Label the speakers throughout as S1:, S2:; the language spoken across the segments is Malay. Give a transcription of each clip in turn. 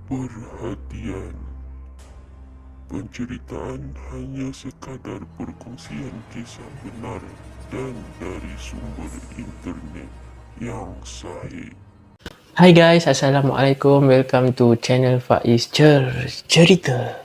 S1: Perhatian, penceritaan hanya sekadar perkongsian kisah benar dan dari sumber internet yang sahih.
S2: Hai guys, Assalamualaikum. Welcome to channel Faiz Cerita.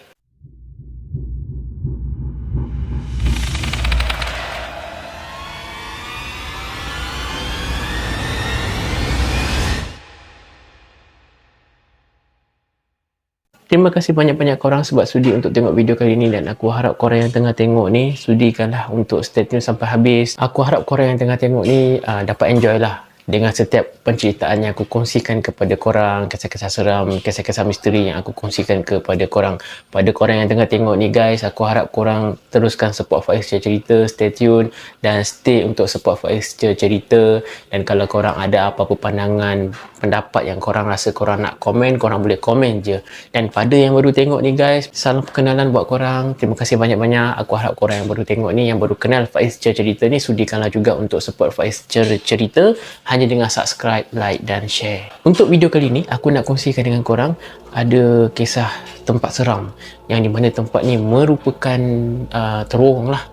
S2: Terima kasih banyak-banyak korang sebab sudi untuk tengok video kali ni, dan aku harap korang yang tengah tengok ni sudikanlah untuk stay tune sampai habis. Aku harap korang yang tengah tengok ni dapat enjoy lah dengan setiap penceritaan yang aku kongsikan kepada korang, kisah-kisah seram, kisah-kisah misteri yang aku kongsikan kepada korang. Pada korang yang tengah tengok ni guys, aku harap korang teruskan support Faiz Cerita, stay tune dan stay untuk support Faiz Cerita. Dan kalau korang ada apa-apa pandangan, pendapat yang korang rasa korang nak komen, korang boleh komen je. Dan pada yang baru tengok ni guys, salam perkenalan buat korang. Terima kasih banyak-banyak. Aku harap korang yang baru tengok ni, yang baru kenal Faiz Cerita ni, sudikanlah juga untuk support Faiz Cerita hanya dengan subscribe, like dan share. Untuk video kali ni, aku nak kongsikan dengan korang ada kisah tempat seram yang di mana tempat ni merupakan terowong lah.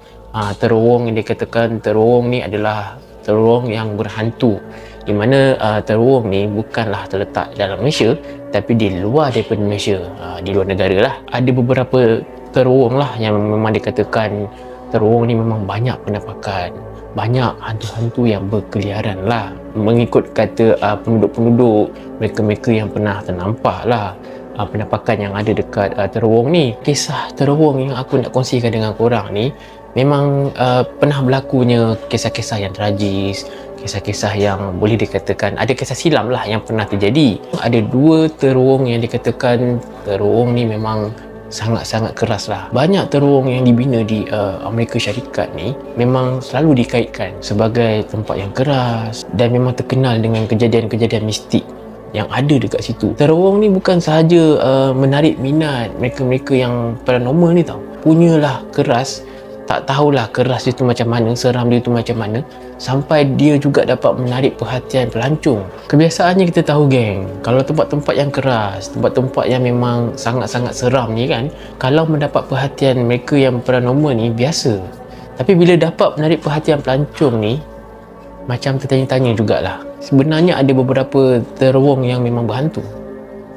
S2: Terowong yang dikatakan terowong ni adalah terowong yang berhantu, di mana terowong ni bukanlah terletak dalam Malaysia tapi di luar daripada Malaysia, di luar negara lah. Ada beberapa terowong lah yang memang dikatakan terowong ni memang banyak penampakan, banyak hantu-hantu yang berkeliaran lah, mengikut kata penduduk-penduduk, mereka-mereka yang pernah ternampak lah penampakan yang ada dekat terowong ni. Kisah terowong yang aku nak kongsikan dengan korang ni memang pernah berlakunya kisah-kisah yang tragis, kisah-kisah yang boleh dikatakan ada kisah silam lah yang pernah terjadi. Ada dua terowong yang dikatakan terowong ni memang sangat-sangat keras lah. Banyak terowong yang dibina di Amerika Syarikat ni memang selalu dikaitkan sebagai tempat yang keras dan memang terkenal dengan kejadian-kejadian mistik yang ada dekat situ. Terowong ni bukan sahaja menarik minat mereka-mereka yang paranormal ni tau. Punyalah keras, tak tahulah keras dia tu macam mana, seram dia tu macam mana, sampai dia juga dapat menarik perhatian pelancong. Kebiasaannya kita tahu geng, kalau tempat-tempat yang keras, tempat-tempat yang memang sangat-sangat seram ni kan, kalau mendapat perhatian mereka yang paranormal ni biasa. Tapi bila dapat menarik perhatian pelancong ni, macam tertanya-tanya jugalah. Sebenarnya ada beberapa terowong yang memang berhantu.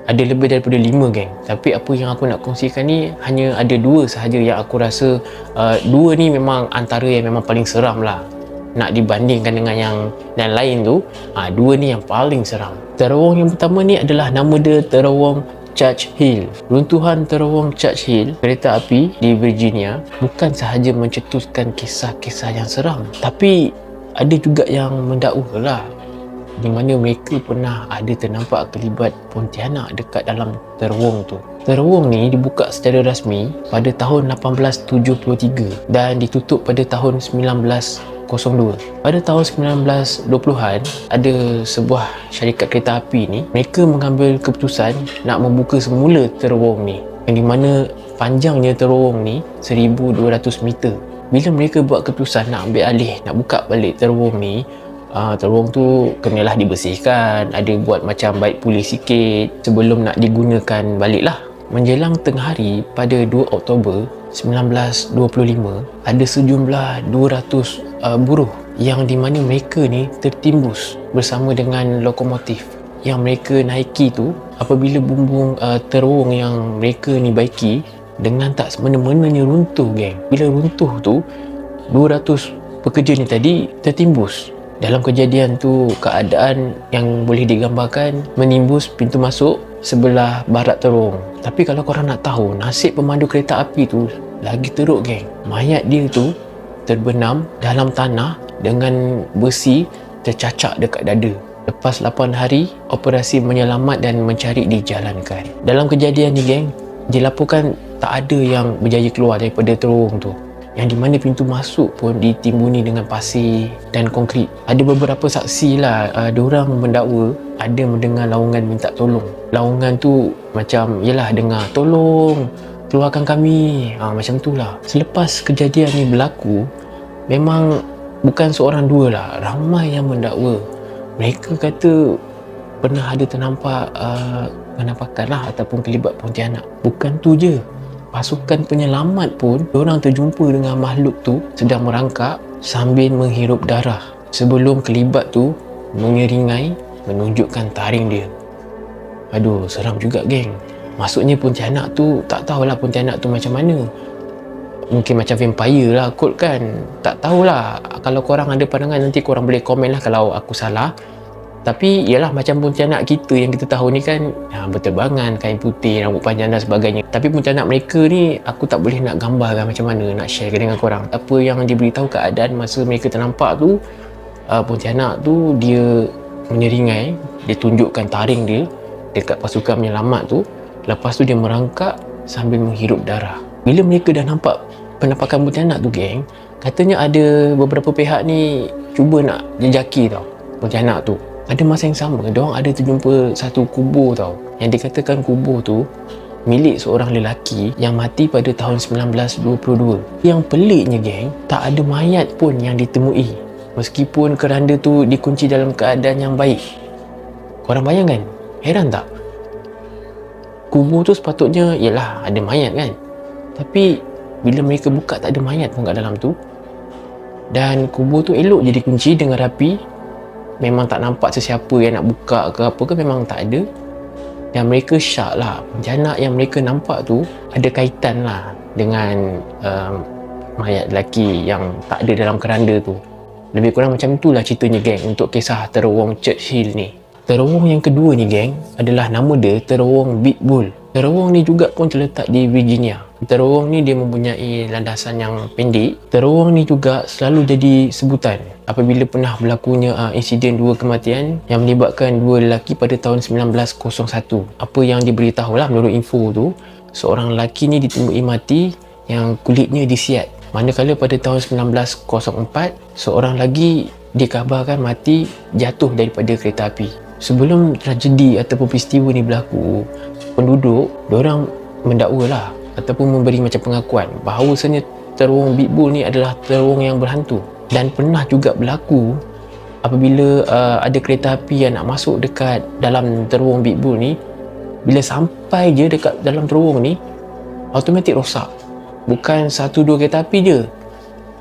S2: Ada lebih daripada 5 geng, tapi apa yang aku nak kongsikan ni hanya ada 2 sahaja yang aku rasa 2 ni memang antara yang memang paling seram lah. Nak dibandingkan dengan yang lain tu, 2 ni yang paling seram. Terowong yang pertama ni adalah nama dia terowong Church Hill. Runtuhan terowong Church Hill kereta api di Virginia bukan sahaja mencetuskan kisah-kisah yang seram, tapi ada juga yang mendakwa lah, di mana mereka pernah ada ternampak kelibat Pontianak dekat dalam terowong tu. Terowong ni dibuka secara rasmi pada tahun 1873 dan ditutup pada tahun 1902. Pada tahun 1920-an, ada sebuah syarikat kereta api ni, mereka mengambil keputusan nak membuka semula terowong ni, yang di mana panjangnya terowong ni 1200 meter. Bila mereka buat keputusan nak ambil alih, nak buka balik terowong ni, terowong tu kenalah dibersihkan, ada buat macam baik pulih sikit sebelum nak digunakan balik lah. Menjelang tengah hari pada 2 Oktober 1925, ada sejumlah 200 buruh yang di mana mereka ni tertimbus bersama dengan lokomotif yang mereka naiki tu. Apabila bumbung terowong yang mereka ni baiki dengan tak semena-menanya runtuh geng. Bila runtuh tu, 200 pekerja ni tadi tertimbus. Dalam kejadian tu, keadaan yang boleh digambarkan menimbus pintu masuk sebelah barat terowong. Tapi kalau korang nak tahu, nasib pemandu kereta api tu lagi teruk geng. Mayat dia tu terbenam dalam tanah dengan besi tercacak dekat dada. Lepas 8 hari, operasi menyelamat dan mencari dijalankan. Dalam kejadian ni geng, dilaporkan tak ada yang berjaya keluar daripada terowong tu, yang di mana pintu masuk pun ditimbuni dengan pasir dan konkrit. Ada beberapa saksi lah, diorang mendakwa ada mendengar laungan minta tolong. Laungan tu macam, yelah, dengar tolong, keluarkan kami, macam tu lah. Selepas kejadian ni berlaku, memang bukan seorang dua lah, ramai yang mendakwa. Mereka kata pernah ada ternampak penampakan lah ataupun kelibat pontianak. Bukan tu je, pasukan penyelamat pun diorang terjumpa dengan makhluk tu sedang merangkak sambil menghirup darah sebelum kelibat tu menyeringai menunjukkan taring dia. Aduh, seram juga geng. Maksudnya pontianak tu, tak tahulah pontianak tu macam mana. Mungkin macam vampire lah kot kan. Tak tahulah. Kalau korang ada pandangan, nanti korang boleh komen lah kalau aku salah. Tapi ialah macam pontianak kita yang kita tahu ni kan, berterbangan, kain putih, rambut panjang dan sebagainya. Tapi pontianak mereka ni, aku tak boleh nak gambarkan macam mana, nak share dengan korang. Apa yang diberitahu keadaan masa mereka ternampak tu, pontianak tu dia menyeringai, dia tunjukkan taring dia dekat pasukan penyelamat tu. Lepas tu dia merangkak sambil menghirup darah. Bila mereka dah nampak penampakan pontianak tu geng, katanya ada beberapa pihak ni cuba nak jejaki tau pontianak tu. Pada masa yang sama, diorang ada terjumpa satu kubur tau, yang dikatakan kubur tu milik seorang lelaki yang mati pada tahun 1922. Yang peliknya geng, tak ada mayat pun yang ditemui, meskipun keranda tu dikunci dalam keadaan yang baik. Korang bayangkan, heran tak? Kubur tu sepatutnya ialah ada mayat kan, tapi bila mereka buka tak ada mayat pun kat dalam tu. Dan kubur tu elok je dikunci dengan rapi. Memang tak nampak sesiapa yang nak buka ke apa ke, memang tak ada. Dan mereka syak lah, pontianak yang mereka nampak tu ada kaitan lah dengan mayat lelaki yang tak ada dalam keranda tu. Lebih kurang macam itulah ceritanya geng untuk kisah terowong Churchill ni. Terowong yang kedua ni geng adalah nama dia terowong Big Bull. Terowong ni juga pun terletak di Virginia. Terowong ni dia mempunyai landasan yang pendek. Terowong ni juga selalu jadi sebutan apabila pernah berlakunya insiden dua kematian yang melibatkan dua lelaki pada tahun 1901. Apa yang diberitahulah menurut info tu, seorang lelaki ni ditemui mati yang kulitnya disiat. Manakala pada tahun 1904, seorang lagi dikabarkan mati jatuh daripada kereta api. Sebelum tragedi ataupun peristiwa ni berlaku, penduduk diorang mendakwalah ataupun memberi macam pengakuan bahawasanya terowong Big Bull ni adalah terowong yang berhantu. Dan pernah juga berlaku apabila ada kereta api yang nak masuk dekat dalam terowong Big Bull ni, bila sampai je dekat dalam terowong ni, automatik rosak. Bukan satu dua kereta api je,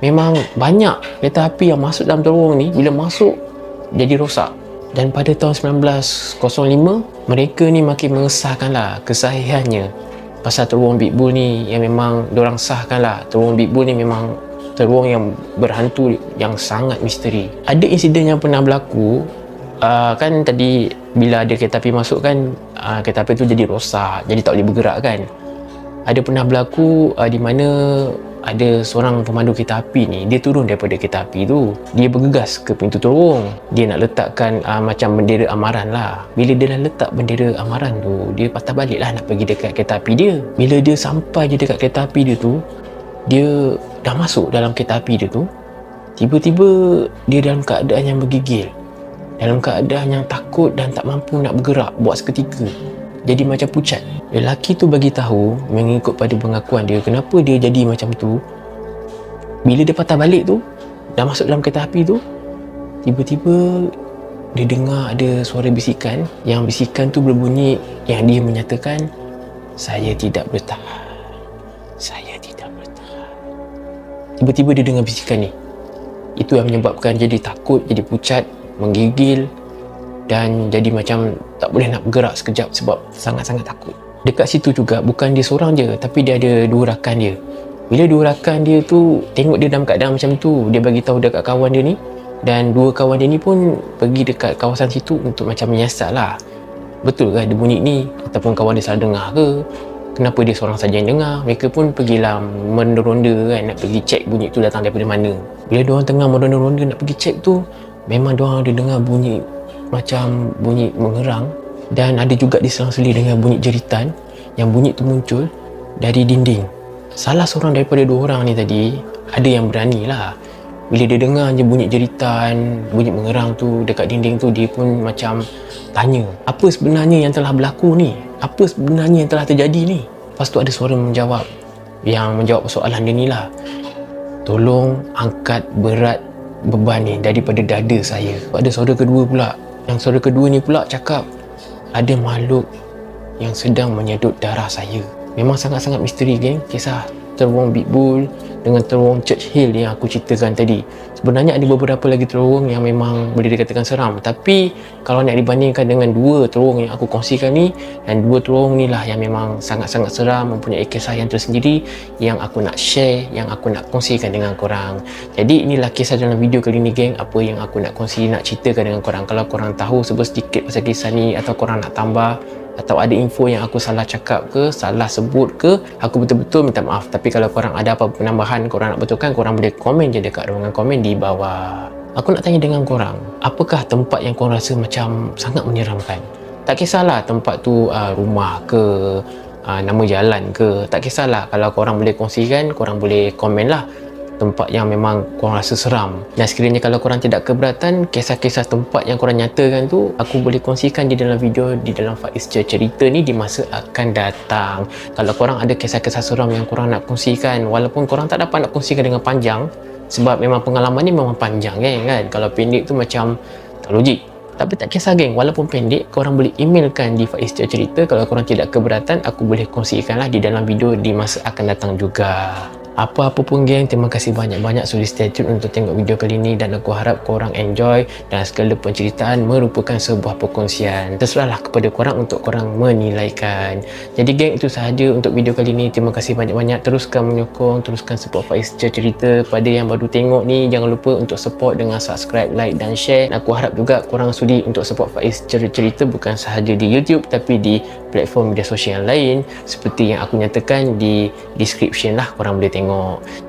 S2: memang banyak kereta api yang masuk dalam terowong ni, bila masuk jadi rosak. Dan pada tahun 1905, mereka ni makin mengesahkanlah kesahihannya pasal terowong Big Bull ni, yang memang diorang sahkanlah terowong Big Bull ni memang terowong yang berhantu yang sangat misteri. Ada insiden yang pernah berlaku, kan tadi bila ada kereta api masuk kan, kereta api tu jadi rosak, jadi tak boleh bergerak kan. Ada pernah berlaku di mana ada seorang pemandu kereta api ni, dia turun daripada kereta api tu, dia bergegas ke pintu terowong, dia nak letakkan macam bendera amaran lah. Bila dia dah letak bendera amaran tu, dia patah balik lah nak pergi dekat kereta api dia. Bila dia sampai je dekat kereta api dia tu, dia dah masuk dalam kereta api dia tu, tiba-tiba dia dalam keadaan yang bergigil, dalam keadaan yang takut dan tak mampu nak bergerak buat seketika, jadi macam pucat. Lelaki tu bagi tahu mengikut pada pengakuan dia kenapa dia jadi macam tu. Bila dia patah balik tu, dah masuk dalam kereta api tu, tiba-tiba dia dengar ada suara bisikan, yang bisikan tu berbunyi yang dia menyatakan, "Saya tidak bertahan, saya tidak bertahan." Tiba-tiba dia dengar bisikan ni. Itu yang menyebabkan jadi takut, jadi pucat, menggigil dan jadi macam tak boleh nak bergerak sekejap sebab sangat-sangat takut. Dekat situ juga bukan dia seorang je, tapi dia ada dua rakan dia. Bila dua rakan dia tu tengok dia dalam keadaan macam tu, dia bagi tahu dekat kawan dia ni, dan dua kawan dia ni pun pergi dekat kawasan situ untuk macam menyiasat lah, betul ke ada bunyi ni, ataupun kawan dia salah dengar ke, kenapa dia seorang saja yang dengar. Mereka pun pergilah meronda kan, nak pergi cek bunyi tu datang daripada mana. Bila diorang tengah meronda-ronda nak pergi cek tu, memang diorang ada dengar bunyi macam bunyi mengerang, dan ada juga diselang-seli dengan bunyi jeritan, yang bunyi tu muncul dari dinding. Salah seorang daripada dua orang ni tadi ada yang berani lah, bila dia dengar je bunyi jeritan, bunyi mengerang tu dekat dinding tu, dia pun macam tanya, apa sebenarnya yang telah berlaku ni, apa sebenarnya yang telah terjadi ni. Lepas tu ada suara menjawab, yang menjawab soalan dia ni lah, "Tolong angkat berat beban ni daripada dada saya." Ada saudara kedua pula, yang saudara kedua ni pula cakap, ada makhluk yang sedang menyedut darah saya. Memang sangat-sangat misteri, geng, kisah terowong Big Bull dengan terowong Church Hill yang aku ceritakan tadi. Sebenarnya ada beberapa lagi terowong yang memang boleh dikatakan seram, tapi kalau nak dibandingkan dengan dua terowong yang aku kongsikan ni, dan dua terowong ni lah yang memang sangat-sangat seram, mempunyai kisah yang tersendiri yang aku nak share, yang aku nak kongsikan dengan korang. Jadi inilah kisah dalam video kali ni, geng, apa yang aku nak kongsi, nak ceritakan dengan korang. Kalau korang tahu sedikit pasal kisah ni, atau korang nak tambah, atau ada info yang aku salah cakap ke, salah sebut ke, aku betul-betul minta maaf. Tapi kalau korang ada apa penambahan, korang nak betulkan, korang boleh komen je dekat ruangan komen di bawah. Aku nak tanya dengan korang, apakah tempat yang korang rasa macam sangat menyeramkan? Tak kisahlah tempat tu rumah ke, nama jalan ke, tak kisahlah. Kalau korang boleh kongsikan, korang boleh komen lah tempat yang memang korang rasa seram. Dan sekiranya kalau korang tidak keberatan, kisah-kisah tempat yang korang nyatakan tu, aku boleh kongsikan di dalam video, di dalam Faiz Cerita ni di masa akan datang. Kalau korang ada kisah-kisah seram yang korang nak kongsikan, walaupun korang tak dapat nak kongsikan dengan panjang, sebab memang pengalaman ni memang panjang, kan? Kalau pendek tu macam tak logik. Tapi tak kisah, geng, walaupun pendek, korang boleh emailkan di Faiz Cerita. Kalau korang tidak keberatan, aku boleh kongsikan lah di dalam video di masa akan datang juga. Apa-apa pun, geng, terima kasih banyak-banyak sudah stay tune untuk tengok video kali ni, dan aku harap korang enjoy dan segala penceritaan merupakan sebuah perkongsian. Terserahlah kepada korang untuk korang menilaikan. Jadi, geng, itu sahaja untuk video kali ni. Terima kasih banyak-banyak. Teruskan menyokong, teruskan support Faiz Cerita. Pada yang baru tengok ni, jangan lupa untuk support dengan subscribe, like dan share. Aku harap juga korang sudi untuk support Faiz Cerita bukan sahaja di YouTube, tapi di platform media sosial yang lain seperti yang aku nyatakan di description lah, korang boleh tengok.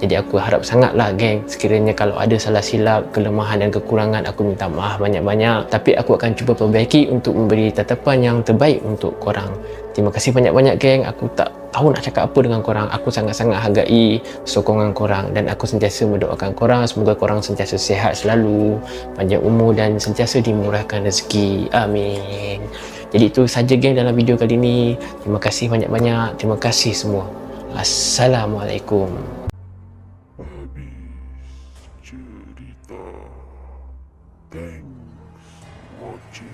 S2: Jadi aku harap sangatlah, geng, sekiranya kalau ada salah silap, kelemahan dan kekurangan, aku minta maaf banyak-banyak, tapi aku akan cuba perbaiki untuk memberi tatapan yang terbaik untuk korang. Terima kasih banyak-banyak, geng. Aku tak tahu nak cakap apa dengan korang. Aku sangat-sangat hargai sokongan korang, dan aku sentiasa mendoakan korang semoga korang sentiasa sihat selalu, panjang umur dan sentiasa dimurahkan rezeki. Amin. Jadi itu saja, geng, dalam video kali ni. Terima kasih banyak-banyak. Terima kasih semua. Assalamualaikum.
S1: Habis cerita. Thanks watching.